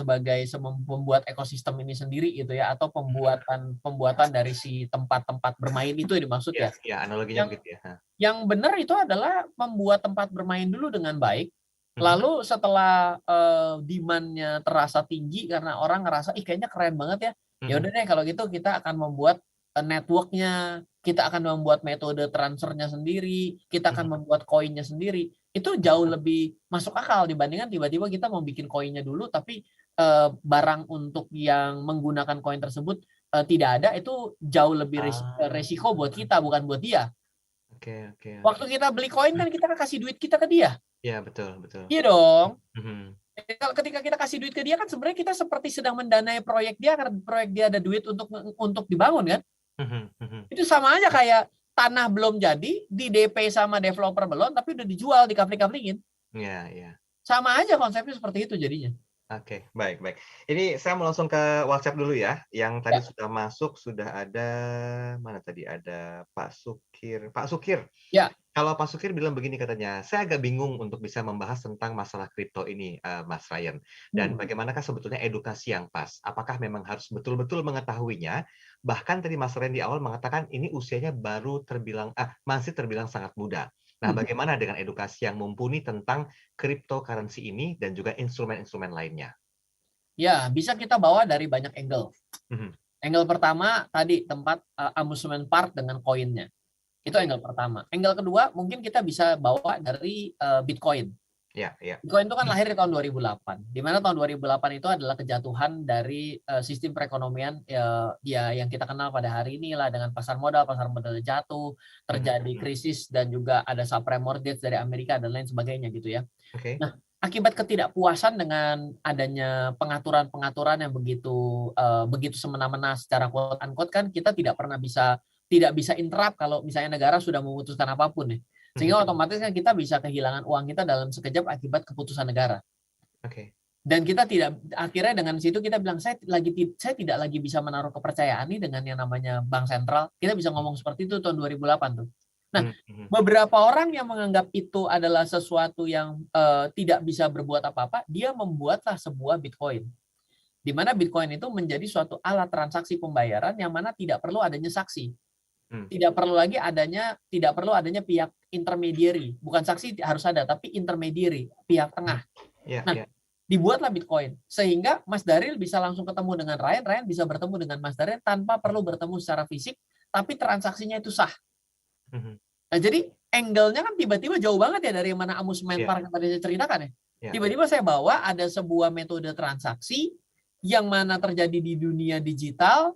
membuat ekosistem ini sendiri gitu ya, atau pembuatan dari si tempat-tempat bermain itu dimaksud ya. Ya, analoginya begitu ya. Yang benar itu adalah membuat tempat bermain dulu dengan baik. Lalu setelah demand-nya terasa tinggi karena orang ngerasa kayaknya keren banget ya. Ya udah deh kalau gitu kita akan membuat network-nya, kita akan membuat metode transfernya sendiri, kita akan membuat koinnya sendiri. Itu jauh lebih masuk akal dibandingkan tiba-tiba kita mau bikin koinnya dulu tapi barang untuk yang menggunakan koin tersebut tidak ada, itu jauh lebih resiko buat kita, bukan buat dia. Oke. Waktu kita beli koin kan kita kasih duit kita ke dia. Iya, betul. Iya dong. Ketika kita kasih duit ke dia kan sebenarnya kita seperti sedang mendanai proyek dia karena proyek dia ada duit untuk dibangun kan. Itu sama aja kayak tanah belum jadi, di DP sama developer belum, tapi udah dijual, dikapling-kaplingin. Iya. Sama aja konsepnya seperti itu jadinya. Oke, baik. Ini saya mau langsung ke WhatsApp dulu ya. Yang tadi sudah masuk, sudah ada, mana tadi? Ada Pak Sukir. Ya. Kalau Pak Sukir bilang begini katanya, saya agak bingung untuk bisa membahas tentang masalah kripto ini, Mas Ryan. Dan bagaimanakah sebetulnya edukasi yang pas? Apakah memang harus betul-betul mengetahuinya? Bahkan tadi Mas Ryan di awal mengatakan ini usianya masih terbilang sangat muda. Nah, bagaimana dengan edukasi yang mumpuni tentang cryptocurrency ini dan juga instrumen-instrumen lainnya? Ya, bisa kita bawa dari banyak angle. Angle pertama tadi tempat amusement park dengan koinnya. Itu angle pertama. Angle kedua mungkin kita bisa bawa dari Bitcoin. Ya. Bitcoin itu kan lahir di tahun 2008. Di mana tahun 2008 itu adalah kejatuhan dari sistem perekonomian yang kita kenal pada hari ini lah, dengan pasar modal jatuh, terjadi krisis dan juga ada subprime mortgage dari Amerika dan lain sebagainya gitu ya. Nah, akibat ketidakpuasan dengan adanya pengaturan-pengaturan yang begitu semena-mena secara quote unquote kan kita tidak bisa interrupt kalau misalnya negara sudah memutuskan apapun ya. Sehingga otomatis kan kita bisa kehilangan uang kita dalam sekejap akibat keputusan negara. Dan kita akhirnya dengan situ kita bilang saya tidak lagi bisa menaruh kepercayaan ini dengan yang namanya bank sentral. Kita bisa ngomong seperti itu tahun 2008 tuh. Nah, beberapa orang yang menganggap itu adalah sesuatu yang tidak bisa berbuat apa-apa, dia membuatlah sebuah Bitcoin. Di mana Bitcoin itu menjadi suatu alat transaksi pembayaran yang mana tidak perlu adanya saksi. Tidak perlu adanya pihak intermediary. Bukan saksi harus ada, tapi intermediary, pihak tengah. Dibuatlah Bitcoin. Sehingga Mas Daryl bisa langsung ketemu dengan Ryan, Ryan bisa bertemu dengan Mas Daryl tanpa perlu bertemu secara fisik, tapi transaksinya itu sah. Nah, jadi angle-nya kan tiba-tiba jauh banget ya dari mana amusement park yang tadi saya ceritakan ya. Tiba-tiba saya bawa ada sebuah metode transaksi yang mana terjadi di dunia digital,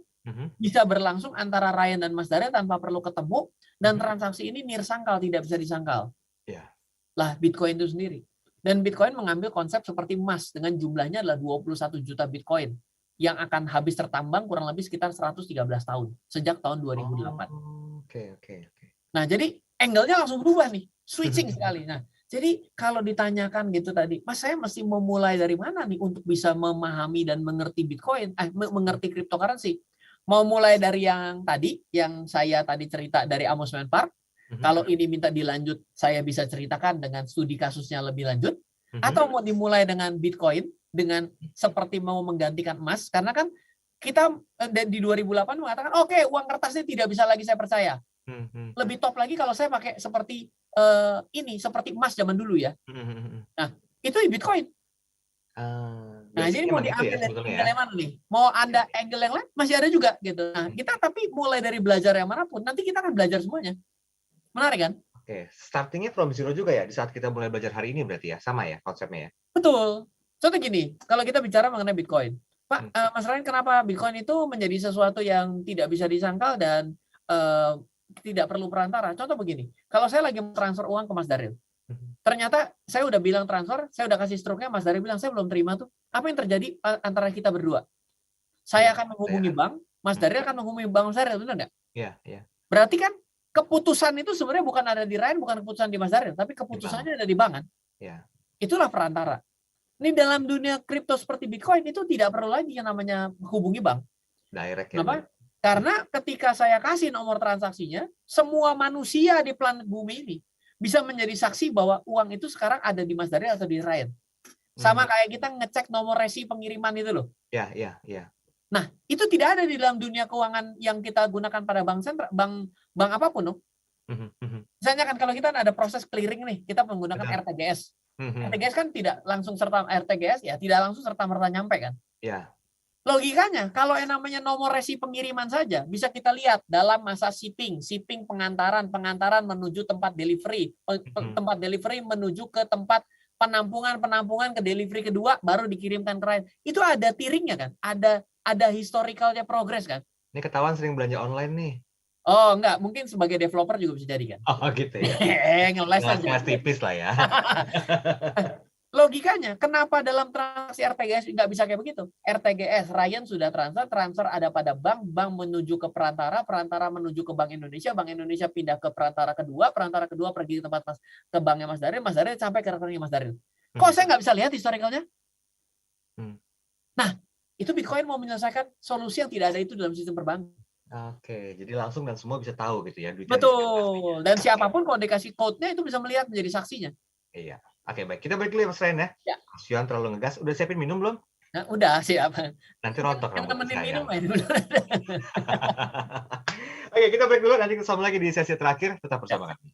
bisa berlangsung antara Ryan dan Mas Daryl tanpa perlu ketemu, dan transaksi ini nirsangkal, tidak bisa disangkal. Lah Bitcoin itu sendiri. Dan Bitcoin mengambil konsep seperti emas dengan jumlahnya adalah 21 juta Bitcoin yang akan habis tertambang kurang lebih sekitar 113 tahun sejak tahun 2008. Nah, jadi angle-nya langsung berubah nih, switching sekali. Nah, jadi kalau ditanyakan gitu tadi, Mas saya mesti memulai dari mana nih untuk bisa memahami dan mengerti Bitcoin, mengerti cryptocurrency? Mau mulai dari yang saya tadi cerita dari amusement park. Kalau ini minta dilanjut, saya bisa ceritakan dengan studi kasusnya lebih lanjut. Atau mau dimulai dengan Bitcoin, dengan seperti mau menggantikan emas. Karena kan kita di 2008 mengatakan, oke, uang kertasnya tidak bisa lagi saya percaya. Lebih top lagi kalau saya pakai seperti seperti emas zaman dulu ya. Nah, itu Bitcoin. Nah, jadi mau diambil dari angle yang mana nih? Mau Anda angle yang lain masih ada juga gitu. Nah, kita tapi mulai dari belajar yang manapun, nanti kita akan belajar semuanya. Menarik kan? Oke, startingnya from zero juga ya di saat kita mulai belajar hari ini berarti ya, sama ya konsepnya ya? Betul. Contoh gini, kalau kita bicara mengenai Bitcoin, Pak, Mas Ryan, kenapa Bitcoin itu menjadi sesuatu yang tidak bisa disangkal dan tidak perlu perantara? Contoh begini, kalau saya lagi transfer uang ke Mas Daryl, ternyata saya udah bilang transfer, saya udah kasih struknya, Mas Daryl bilang saya belum terima tuh. Apa yang terjadi antara kita berdua? Saya akan menghubungi bank, Mas Daryl akan menghubungi bank Mas Daryl, benar nggak? Iya. Berarti kan keputusan itu sebenarnya bukan ada di Ryan, bukan keputusan di Mas Daryl, tapi keputusannya ada di bank kan? Iya. Itulah perantara. Ini dalam dunia kripto seperti Bitcoin itu tidak perlu lagi yang namanya hubungi bank. Direct ya. Kenapa? Karena ketika saya kasih nomor transaksinya, semua manusia di planet bumi ini bisa menjadi saksi bahwa uang itu sekarang ada di Mas Daryl atau di Ryan. Sama kayak kita ngecek nomor resi pengiriman itu loh. Iya. Nah, itu tidak ada di dalam dunia keuangan yang kita gunakan pada bank sentral, bank apapun loh. Misalnya kan kalau kita ada proses clearing nih, kita menggunakan RTGS. RTGS kan tidak langsung serta RTGS ya, tidak langsung serta-merta nyampe kan? Iya. Logikanya kalau yang namanya nomor resi pengiriman saja bisa kita lihat dalam masa shipping pengantaran menuju tempat delivery, tempat delivery menuju ke tempat penampungan ke delivery kedua baru dikirimkan ke Ryan. Itu ada tiringnya kan? Ada historicalnya progress kan? Ini ketahuan sering belanja online nih. Oh enggak, mungkin sebagai developer juga bisa jadi kan? Oh gitu ya. Ngeles aja. Ngeles tipis lah ya. Logikanya, kenapa dalam transaksi RTGS nggak bisa kayak begitu? RTGS, Ryan sudah transfer ada pada bank menuju ke perantara menuju ke Bank Indonesia pindah ke perantara kedua pergi ke tempat ke banknya Mas Daryl sampai ke rekening Mas Daryl. Kok saya nggak bisa lihat historicalnya? Nah, itu Bitcoin mau menyelesaikan solusi yang tidak ada itu dalam sistem perbankan. Oke, jadi langsung dan semua bisa tahu gitu ya. Betul. Dan siapapun kalau dikasih code-nya itu bisa melihat menjadi saksinya. Iya. Oke, baik. Kita balik dulu ya Mas Ryan ya. Mas Yuan terlalu ngegas. Udah siapin minum belum? Nah, udah siap. Nanti rontok. Yang temenin minum ya. Oke, kita break dulu. Nanti kita sambung lagi di sesi terakhir. Tetap bersama kami.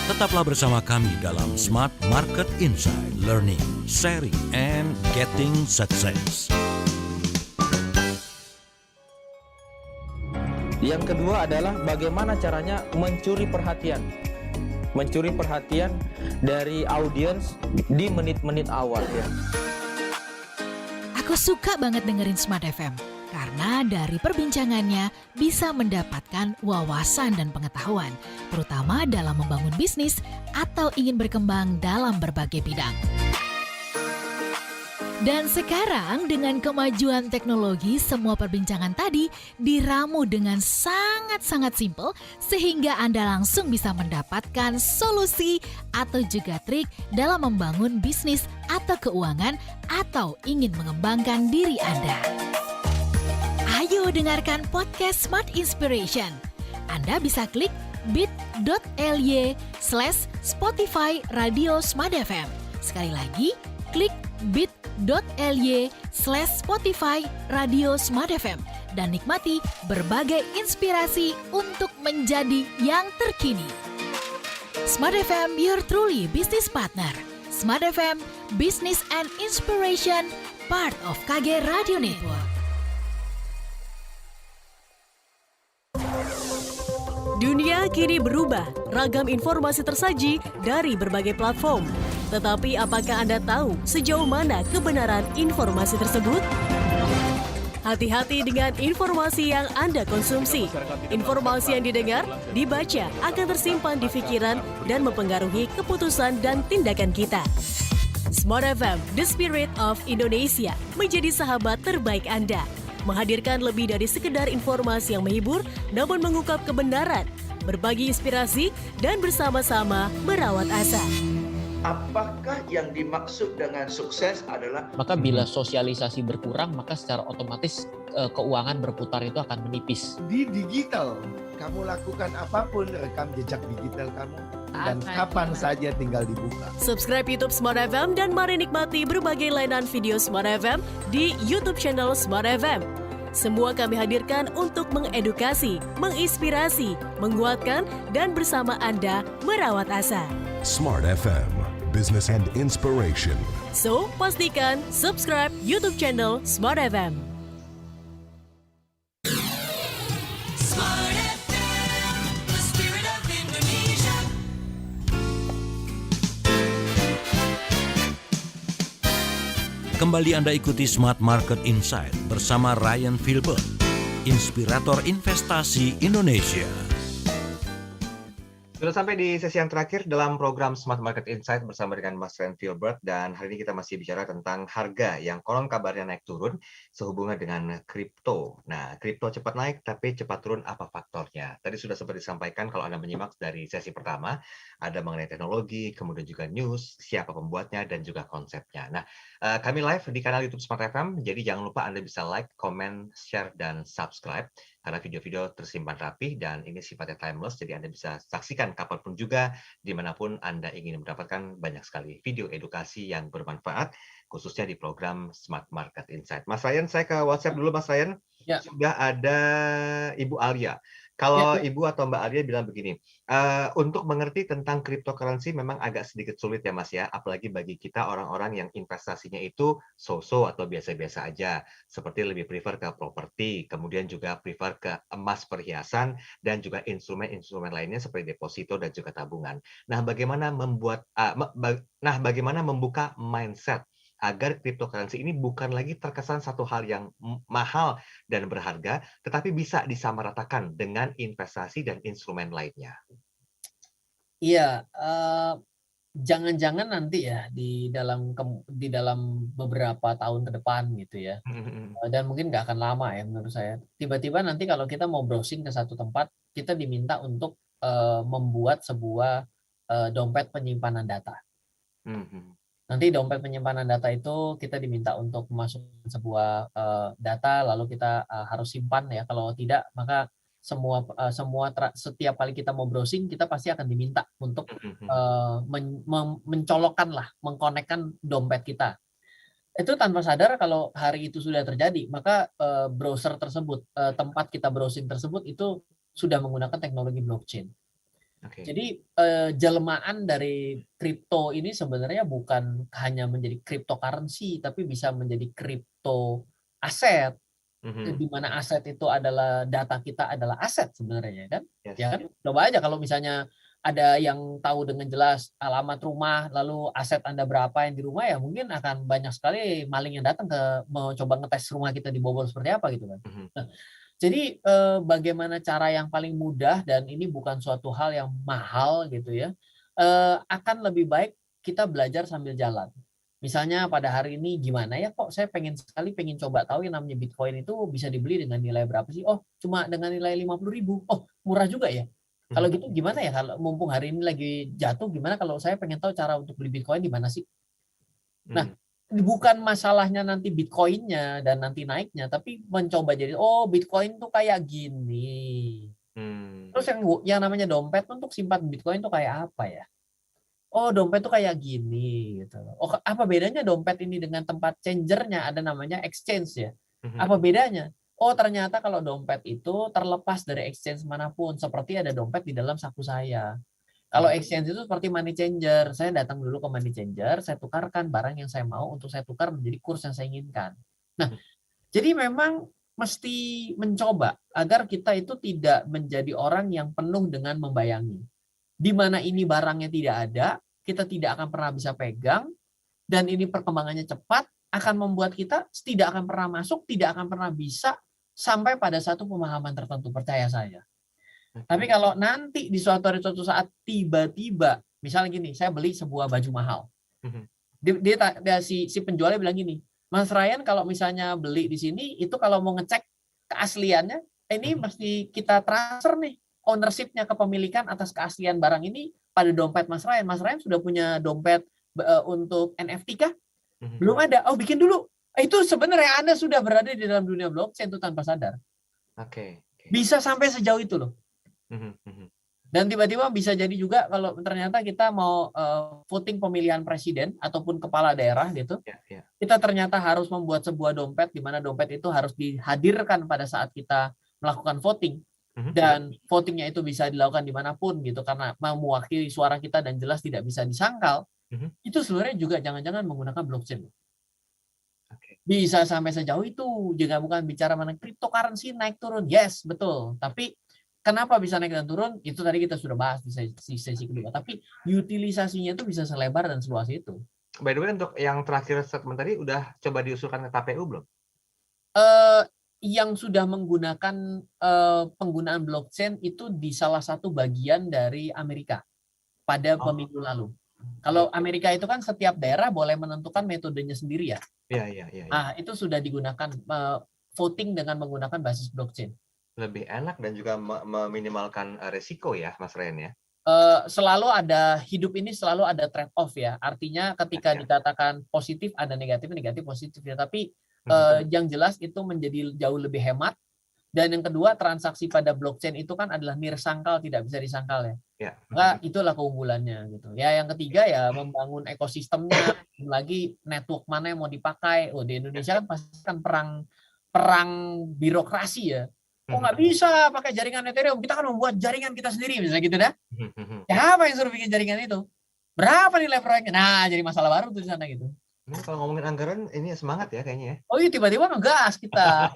Tetaplah bersama kami dalam Smart Market Insight, Learning, Sharing, and Getting Success. Yang kedua adalah bagaimana caranya mencuri perhatian. Mencuri perhatian dari audiens di menit-menit awal ya. Aku suka banget dengerin Smart FM. Karena dari perbincangannya bisa mendapatkan wawasan dan pengetahuan, terutama dalam membangun bisnis atau ingin berkembang dalam berbagai bidang. Dan sekarang dengan kemajuan teknologi, semua perbincangan tadi diramu dengan sangat-sangat simpel sehingga Anda langsung bisa mendapatkan solusi atau juga trik dalam membangun bisnis atau keuangan atau ingin mengembangkan diri Anda. Ayo dengarkan podcast Smart Inspiration. Anda bisa klik bit.ly/Spotify Radio Smart FM. Sekali lagi, klik bit.ly/Spotify Radio Smart FM dan nikmati berbagai inspirasi untuk menjadi yang terkini. Smart FM, your truly business partner. Smart FM, Business and Inspiration, part of KG Radio Network. Dunia kini berubah, ragam informasi tersaji dari berbagai platform. Tetapi apakah Anda tahu sejauh mana kebenaran informasi tersebut? Hati-hati dengan informasi yang Anda konsumsi. Informasi yang didengar, dibaca akan tersimpan di pikiran dan mempengaruhi keputusan dan tindakan kita. Smart FM, The Spirit of Indonesia, menjadi sahabat terbaik Anda. Menghadirkan lebih dari sekedar informasi yang menghibur, namun mengungkap kebenaran, berbagi inspirasi, dan bersama-sama merawat asa. Apakah yang dimaksud dengan sukses adalah? Maka bila sosialisasi berkurang, maka secara otomatis keuangan berputar itu akan menipis. Di digital, kamu lakukan apapun, rekam jejak digital kamu, dan kapan saja tinggal dibuka. Subscribe YouTube Smart FM dan mari nikmati berbagai layanan video Smart FM di YouTube channel Smart FM. Semua kami hadirkan untuk mengedukasi, menginspirasi, menguatkan, dan bersama Anda merawat asa. Smart FM, business and inspiration. So, pastikan subscribe YouTube channel Smart FM. Smart FM, the spirit of Indonesia. Kembali Anda ikuti Smart Market Insight bersama Ryan Filbert, inspirator investasi Indonesia. Sudah sampai di sesi yang terakhir dalam program Smart Market Insight bersama dengan Mas Ryan Filbert, dan hari ini kita masih bicara tentang harga yang konon kabarnya naik turun sehubungan dengan kripto. Nah, kripto cepat naik tapi cepat turun, apa faktornya? Tadi sudah sempat disampaikan kalau Anda menyimak dari sesi pertama, ada mengenai teknologi, kemudian juga news, siapa pembuatnya, dan juga konsepnya. Nah, kami live di kanal YouTube Smart FM, jadi jangan lupa Anda bisa like, comment, share, dan subscribe. Karena video-video tersimpan rapi dan ini sifatnya timeless, jadi Anda bisa saksikan kapanpun juga, dimanapun Anda ingin mendapatkan banyak sekali video edukasi yang bermanfaat, khususnya di program Smart Market Insight. Mas Ryan, saya ke WhatsApp dulu, Mas Ryan. Ya. Sudah ada Ibu Alia. Kalau Ibu atau Mbak Alia bilang begini, untuk mengerti tentang cryptocurrency memang agak sedikit sulit ya Mas ya, apalagi bagi kita orang-orang yang investasinya itu so-so atau biasa-biasa aja, seperti lebih prefer ke properti, kemudian juga prefer ke emas perhiasan, dan juga instrumen-instrumen lainnya seperti deposito dan juga tabungan. Nah, bagaimana bagaimana membuka mindset agar cryptocurrency ini bukan lagi terkesan satu hal yang mahal dan berharga, tetapi bisa disamaratakan dengan investasi dan instrumen lainnya. Iya, jangan-jangan nanti ya di dalam beberapa tahun ke depan gitu ya, dan mungkin nggak akan lama ya menurut saya. Tiba-tiba nanti kalau kita mau browsing ke satu tempat, kita diminta untuk membuat sebuah dompet penyimpanan data. Nanti dompet penyimpanan data itu kita diminta untuk memasukkan sebuah data, lalu kita harus simpan ya. Kalau tidak, maka setiap kali kita mau browsing, kita pasti akan diminta untuk mencolokkan lah, mengkonekkan dompet kita. Itu tanpa sadar kalau hari itu sudah terjadi, maka browser tersebut, tempat kita browsing tersebut itu sudah menggunakan teknologi blockchain. Jadi jelmaan dari kripto ini sebenarnya bukan hanya menjadi cryptocurrency, tapi bisa menjadi kripto aset, di mana aset itu adalah data kita adalah aset sebenarnya kan? Ya kan? Coba aja kalau misalnya ada yang tahu dengan jelas alamat rumah, lalu aset Anda berapa yang di rumah, ya mungkin akan banyak sekali maling yang datang mau coba ngetes rumah kita dibobol seperti apa gitu kan. Nah, jadi bagaimana cara yang paling mudah, dan ini bukan suatu hal yang mahal gitu ya, akan lebih baik kita belajar sambil jalan. Misalnya pada hari ini gimana ya, kok saya pengen coba tahu yang namanya Bitcoin itu bisa dibeli dengan nilai berapa sih? Oh, cuma dengan nilai 50.000. Oh, murah juga ya. Kalau gitu gimana ya, kalau mumpung hari ini lagi jatuh, gimana kalau saya pengen tahu cara untuk beli Bitcoin di mana sih? Nah, bukan masalahnya nanti Bitcoin-nya dan nanti naiknya, tapi mencoba jadi, oh Bitcoin tuh kayak gini. Terus yang namanya dompet untuk simpan Bitcoin tuh kayak apa ya? Oh, dompet tuh kayak gini gitu. Oh, apa bedanya dompet ini dengan tempat changernya, ada namanya exchange ya? Apa bedanya? Oh, ternyata kalau dompet itu terlepas dari exchange manapun, seperti ada dompet di dalam saku saya. Kalau exchange itu seperti money changer, saya datang dulu ke money changer, saya tukarkan barang yang saya mau untuk saya tukar menjadi kurs yang saya inginkan. Nah, jadi memang mesti mencoba agar kita itu tidak menjadi orang yang penuh dengan membayangi. Di mana ini barangnya tidak ada, kita tidak akan pernah bisa pegang, dan ini perkembangannya cepat, akan membuat kita tidak akan pernah masuk, tidak akan pernah bisa sampai pada satu pemahaman tertentu, percaya saya. Tapi kalau nanti di suatu saat tiba-tiba, misalnya gini, saya beli sebuah baju mahal. Si penjualnya bilang gini, Mas Ryan kalau misalnya beli di sini, itu kalau mau ngecek keasliannya, ini mesti kita transfer nih, ownership-nya, kepemilikan atas keaslian barang ini pada dompet Mas Ryan. Mas Ryan sudah punya dompet untuk NFT kah? Belum ada. Oh, bikin dulu. Itu sebenarnya Anda sudah berada di dalam dunia blockchain itu tanpa sadar. Bisa sampai sejauh itu loh. Dan tiba-tiba bisa jadi juga kalau ternyata kita mau voting pemilihan presiden ataupun kepala daerah gitu, kita ternyata harus membuat sebuah dompet di mana dompet itu harus dihadirkan pada saat kita melakukan voting. Dan votingnya itu bisa dilakukan dimanapun gitu karena mewakili suara kita dan jelas tidak bisa disangkal. Itu sebenarnya juga jangan-jangan menggunakan blockchain. Bisa sampai sejauh itu, juga bukan bicara mengenai cryptocurrency naik turun, yes betul. Tapi kenapa bisa naik dan turun? Itu tadi kita sudah bahas di sesi kedua. Tapi utilisasinya itu bisa selebar dan seluas itu. By the way, untuk yang terakhir statement tadi udah coba diusulkan ke KPU belum? Yang sudah menggunakan penggunaan blockchain itu di salah satu bagian dari Amerika pada pemilu lalu. Kalau Amerika itu kan setiap daerah boleh menentukan metodenya sendiri ya. Iya. Nah, itu sudah digunakan voting dengan menggunakan basis blockchain. Lebih enak dan juga meminimalkan resiko ya, Mas Ren ya. Selalu ada hidup ini selalu ada trade off ya. Artinya ketika dikatakan positif ada negatif positif ya. Tapi yang jelas itu menjadi jauh lebih hemat. Dan yang kedua, transaksi pada blockchain itu kan adalah nirsangkal, tidak bisa disangkal ya. Nah, itulah keunggulannya gitu. Ya, yang ketiga ya membangun ekosistemnya, lagi network mana yang mau dipakai. Oh, di Indonesia kan pasti kan perang birokrasi ya. Oh, nggak bisa pakai jaringan Ethereum, kita kan membuat jaringan kita sendiri misalnya gitu dah. Ya, apa yang suruh bikin jaringan itu? Berapa nilai proyeknya? Nah, jadi masalah baru tuh di sana gitu. Ini kalau ngomongin anggaran ini semangat ya kayaknya ya. Oh iya, tiba-tiba ngegas kita.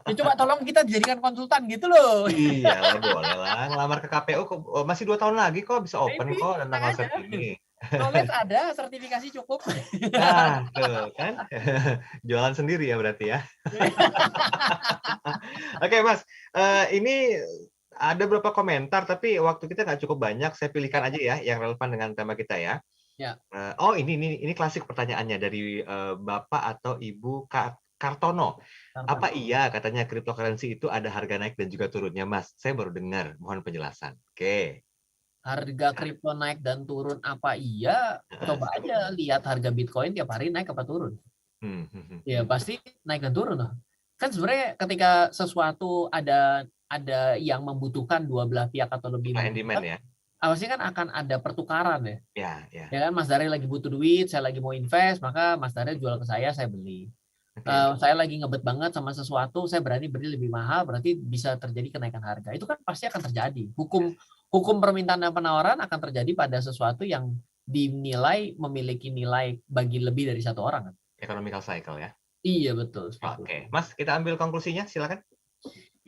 Ya coba tolong kita dijadikan konsultan gitu loh. Iya, boleh lah. Ngelamar ke KPU masih 2 tahun lagi kok bisa open kok tentang konsep ini. Knowledge ada, sertifikasi cukup. Nah, tuh kan. Jualan sendiri ya berarti ya. Oke, Mas. Ini ada beberapa komentar tapi waktu kita nggak cukup banyak. Saya pilihkan aja ya yang relevan dengan tema kita ya. Ya. Oh, ini klasik pertanyaannya dari Bapak atau Ibu Kartono. Apa iya katanya cryptocurrency itu ada harga naik dan juga turunnya, Mas? Saya baru dengar. Mohon penjelasan. Oke. Harga kripto naik dan turun apa iya? Coba aja lihat harga Bitcoin tiap hari naik apa turun. Ya pasti naik dan turun lah. Kan sebenarnya ketika sesuatu ada yang membutuhkan dua belah pihak atau lebih demand ya. Pasti kan akan ada pertukaran ya. Ya. Ya kan Mas Daryl lagi butuh duit, saya lagi mau invest, maka Mas Daryl jual ke saya beli. Saya lagi ngebet banget sama sesuatu, saya berani beli lebih mahal, berarti bisa terjadi kenaikan harga. Itu kan pasti akan terjadi. Hukum permintaan dan penawaran akan terjadi pada sesuatu yang dinilai memiliki nilai bagi lebih dari satu orang. Economical cycle ya. Iya betul. Oke, Mas, kita ambil konklusinya, silakan.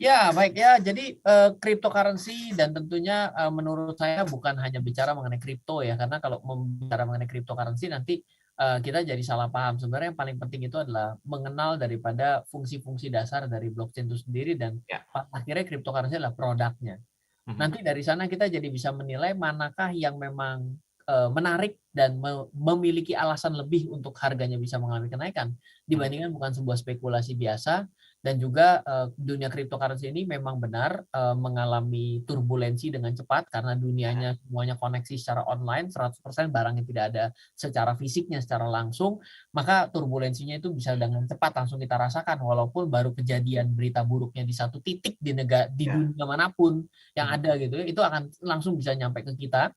Ya, baik ya. Jadi cryptocurrency dan tentunya menurut saya bukan hanya bicara mengenai kripto ya, karena kalau bicara mengenai cryptocurrency nanti kita jadi salah paham. Sebenarnya yang paling penting itu adalah mengenal daripada fungsi-fungsi dasar dari blockchain itu sendiri dan akhirnya cryptocurrency adalah produknya. Nanti dari sana kita jadi bisa menilai manakah yang memang menarik dan memiliki alasan lebih untuk harganya bisa mengalami kenaikan dibandingkan bukan sebuah spekulasi biasa. Dan juga dunia cryptocurrency ini memang benar mengalami turbulensi dengan cepat karena dunianya semuanya koneksi secara online, 100% barangnya tidak ada secara fisiknya, secara langsung, maka turbulensinya itu bisa dengan cepat langsung kita rasakan walaupun baru kejadian berita buruknya di satu titik di dunia manapun yang ada gitu, itu akan langsung bisa nyampe ke kita.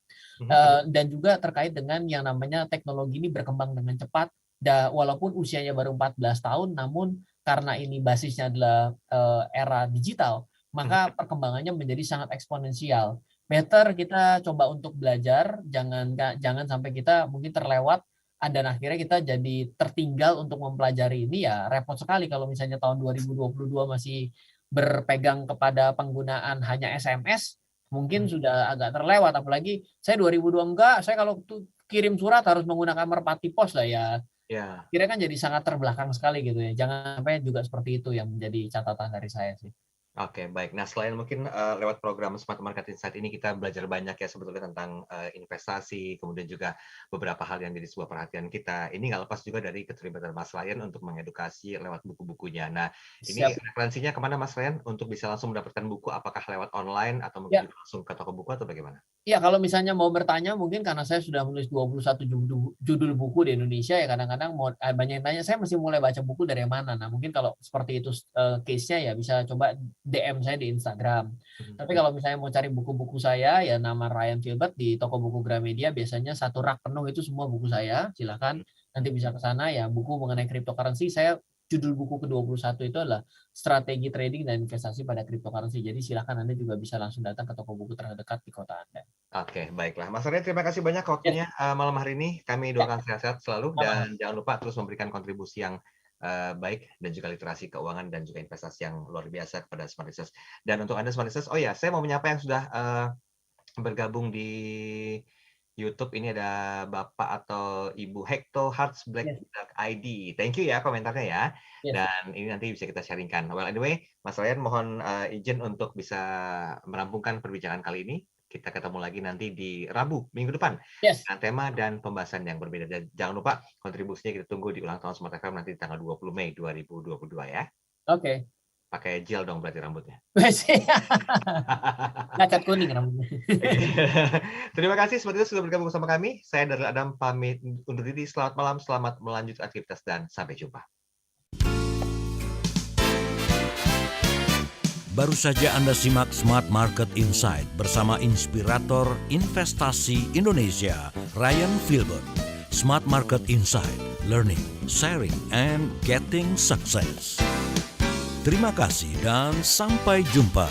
Dan juga terkait dengan yang namanya teknologi ini berkembang dengan cepat, walaupun usianya baru 14 tahun, namun karena ini basisnya adalah era digital, maka perkembangannya menjadi sangat eksponensial. Better kita coba untuk belajar, jangan sampai kita mungkin terlewat dan akhirnya kita jadi tertinggal untuk mempelajari ini. Ya repot sekali kalau misalnya tahun 2022 masih berpegang kepada penggunaan hanya SMS, mungkin sudah agak terlewat. Apalagi saya 2002 saya kalau kirim surat harus menggunakan merpati pos lah ya. Ya. Kira kan jadi sangat terbelakang sekali gitu ya. Jangan sampai juga seperti itu yang menjadi catatan dari saya sih. Oke, baik. Nah, selain mungkin lewat program Smart Market Insight ini kita belajar banyak ya sebetulnya tentang investasi, kemudian juga beberapa hal yang jadi sebuah perhatian kita. Ini nggak lepas juga dari keterlibatan Mas Ryan untuk mengedukasi lewat buku-bukunya. Nah, ini referensinya kemana Mas Ryan untuk bisa langsung mendapatkan buku? Apakah lewat online atau mungkin langsung ke toko buku atau bagaimana? Ya, kalau misalnya mau bertanya mungkin karena saya sudah menulis 21 judul buku di Indonesia ya, kadang-kadang banyak yang tanya saya mesti mulai baca buku dari mana. Nah, mungkin kalau seperti itu case-nya ya bisa coba DM saya di Instagram. Tapi kalau misalnya mau cari buku-buku saya, ya nama Ryan Filbert di toko buku Gramedia, biasanya satu rak penuh itu semua buku saya. Silakan nanti bisa ke sana ya, buku mengenai cryptocurrency. Saya judul buku ke-21 itu adalah Strategi Trading dan Investasi pada Cryptocurrency. Jadi silakan Anda juga bisa langsung datang ke toko buku terdekat di kota Anda. Oke, baiklah. Mas Ryan, terima kasih banyak waktunya malam hari ini. Kami doakan sehat-sehat selalu dan jangan lupa terus memberikan kontribusi yang baik dan juga literasi keuangan dan juga investasi yang luar biasa kepada Smart Listeners. Dan untuk Anda Smart Listeners, oh ya, saya mau menyapa yang sudah bergabung di YouTube. Ini ada Bapak atau Ibu Hekto Hearts Black Duck ID. Thank you ya komentarnya ya. Dan ini nanti bisa kita sharingkan. Well, anyway, Mas Ryan mohon izin untuk bisa merampungkan perbincangan kali ini. Kita ketemu lagi nanti di Rabu minggu depan dengan tema dan pembahasan yang berbeda. Dan jangan lupa kontribusinya kita tunggu di ulang tahun Smart FM nanti tanggal 20 Mei 2022 ya. Oke. Pakai gel dong berarti rambutnya. Ngacat kuning rambutnya. Terima kasih seperti itu sudah bergabung bersama kami. Saya Daryl Adam pamit undur diri. Selamat malam, selamat melanjutkan aktivitas dan sampai jumpa. Baru saja Anda simak Smart Market Insight bersama inspirator investasi Indonesia, Ryan Filbert. Smart Market Insight, learning, sharing, and getting success. Terima kasih dan sampai jumpa.